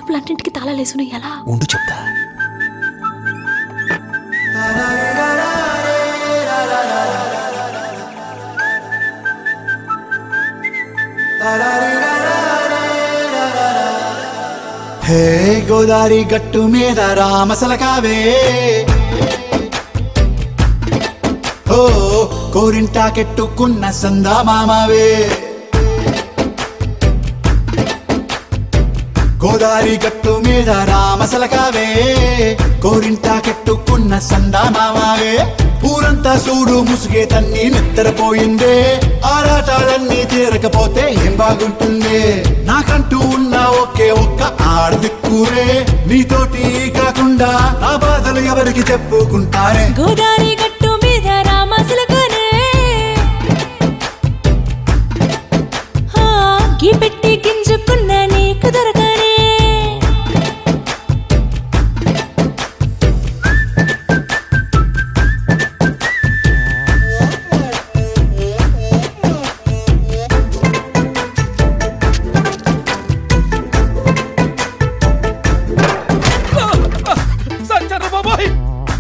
షాపులన్నింటికి తాళాలేసుకుని ఎలా ఉండు చెప్తా. హే గోదారి గట్టు మీద రామసలకావే, ఓ కోరింటాకెట్టుకున్న సందా మామావే. గోదారి గట్టు మీద రామసలకావే, కోరింటాకెట్టుకున్న సందా మామావే. ఊరంతా చూడు ముసుగే తన్ని నిద్రపోయిందే, ఆరాటాలన్నీ తీరకపోతే ఏం బాగుంటుంది. నాకంటూ ఉన్న ఒకే ఒక్క ఆడదిక్కురే, నీతోటి కాకుండా నా బాధలు ఎవరికి చెప్పుకుంటారే. గోదారి గట్టు మీద రామసలకానే, గీ పెట్టి గింజుకున్న నీకు దొరకనే.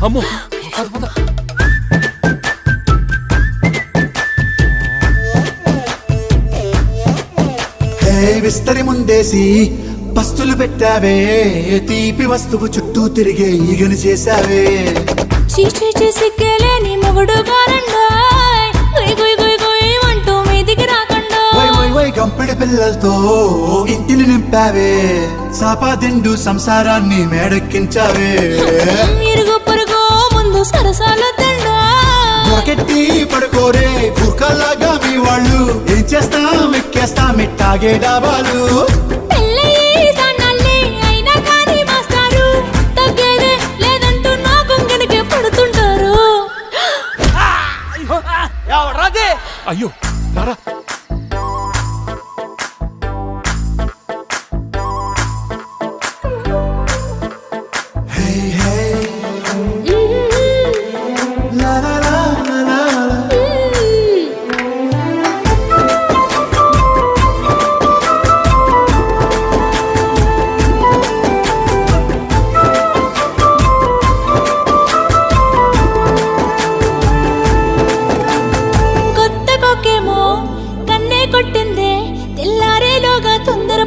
అమ్మో విస్తరి ముందేసి పస్తులు పెట్టావే, తీపి వస్తువు చుట్టూ తిరిగే ఈగను చేసావే. చీచీ సిగ్గలేని మొగుడు గారండాయ్, గుయ్ గుయ్ గుయ్ గుయ్ అంటూ మీదికి రాకండా. వై వై వై గంపెడి పిల్లలతో ఇంటిని నింపావే, సాపాదిండు సంసారాన్ని మేడెక్కించావే. ఇరుగు పొరుగు ముందు సరసాల దండా, మొకెట్టి పడుకోరే కుక్కలాగా మీ వాళ్ళు. ఏం చేస్తాం ఎక్కేస్తాం మిట్టాగే డాబాలు. అయినా కానీ మాస్టారు తగ్గేదే లేదంటూ నా కొంగనికే పడుతుంటారు. అయ్యో రారా.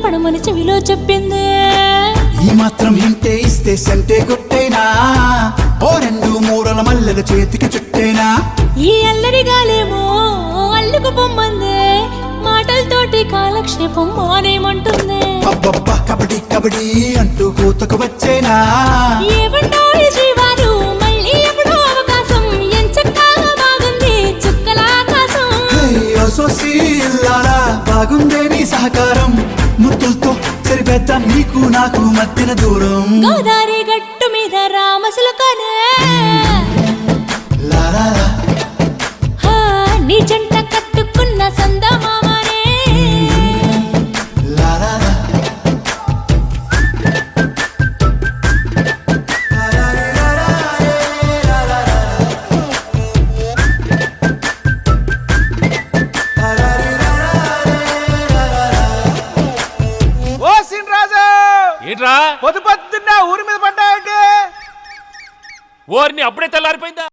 పడమని చెవిలో చెప్పింది. ఈ మాత్రం హింటే ఇస్తే సంటే కొట్టైనా, ఓ రెండు మూరల మల్లెల చేతికి చుట్టైనా. ఈ అల్లరి గాలేమో అల్లుకు పొమ్మంది, మాటలతోటి కాలక్షేపం మానేమంటుంది. అబ్బబ్బా కబడ్డీ కబడ్డీ అంటూ కూతకు వచ్చేనా. ఏమంటో జీవాలు మళ్ళీ ఎప్పుడో అవకాశం, ఎంచక్కా బాగుంది చుక్కల ఆకాశం. సోసి ఇల్లాలా బాగుందే నీ సహకారం, ముద్దులతో సరిపెద్దాం నీకు నాకు మధ్యన దూరం. గోదారి గట్టు మీద రామసలకానే, నీ జంట కట్టుకున్న సందా మామానే. ఏంట్రా పొద్దున్న ఊరి మీద పడ్డా, ఓర్ని అప్పుడే తెల్లారిపోయిందా?